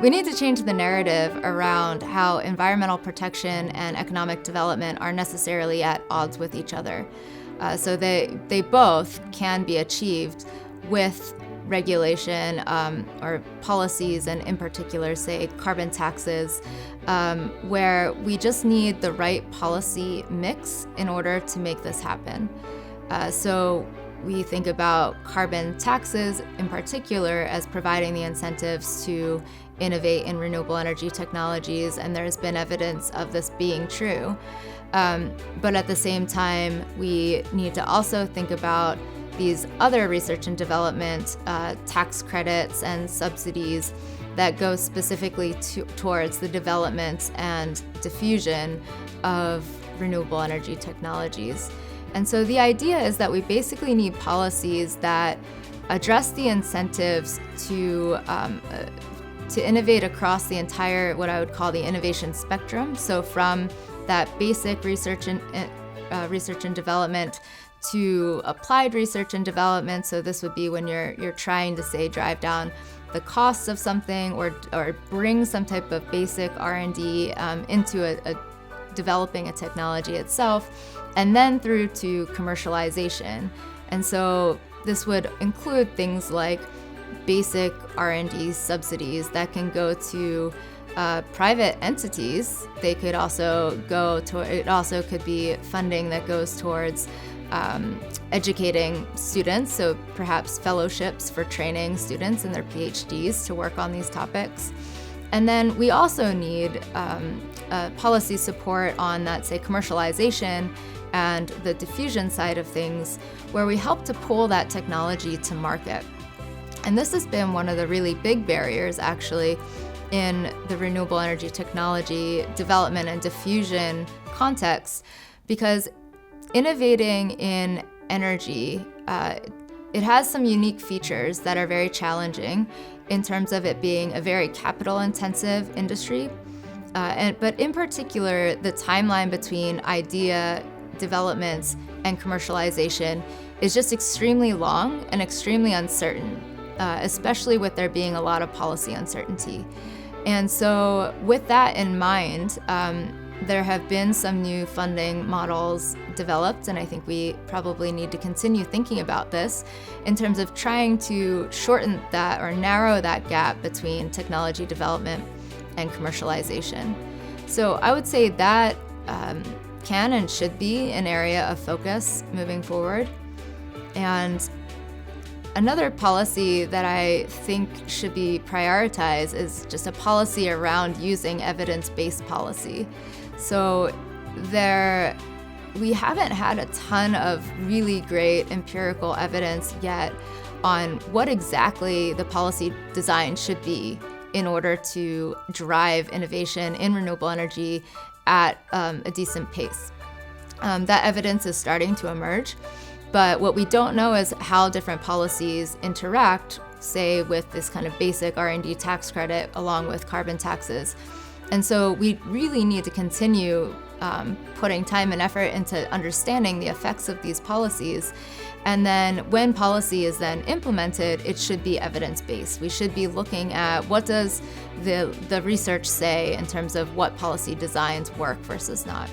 We need to change the narrative around how environmental protection and economic development are necessarily at odds with each other. So they both can be achieved with regulation or policies, and in particular, say, carbon taxes, where we just need the right policy mix in order to make this happen. So we think about carbon taxes in particular as providing the incentives to innovate in renewable energy technologies, and there's been evidence of this being true. But at the same time, we need to also think about these other research and development tax credits and subsidies that go specifically towards the development and diffusion of renewable energy technologies. And so the idea is that we basically need policies that address the incentives to innovate across the entire, what I would call the innovation spectrum. So from that basic research and development to applied research and development. So this would be when you're trying to, say, drive down the costs of something or bring some type of basic R&D into developing a technology itself, and then through to commercialization. And so this would include things like basic R&D subsidies that can go to private entities. They could also it also could be funding that goes towards educating students, so perhaps fellowships for training students in their PhDs to work on these topics. And then we also need policy support on that, say, commercialization and the diffusion side of things, where we help to pull that technology to market. And this has been one of the really big barriers, actually, in the renewable energy technology development and diffusion context, because innovating in energy, it has some unique features that are very challenging in terms of it being a very capital-intensive industry. But in particular, the timeline between idea development and commercialization is just extremely long and extremely uncertain, especially with there being a lot of policy uncertainty. And so with that in mind, there have been some new funding models developed, and I think we probably need to continue thinking about this in terms of trying to shorten that or narrow that gap between technology development and commercialization. So I would say that can and should be an area of focus moving forward. And another policy that I think should be prioritized is just a policy around using evidence-based policy. So we haven't had a ton of really great empirical evidence yet on what exactly the policy design should be in order to drive innovation in renewable energy at a decent pace. That evidence is starting to emerge, but what we don't know is how different policies interact, say, with this kind of basic R&D tax credit along with carbon taxes. And so we really need to continue putting time and effort into understanding the effects of these policies. And then when policy is then implemented, it should be evidence-based. We should be looking at what does the research say in terms of what policy designs work versus not.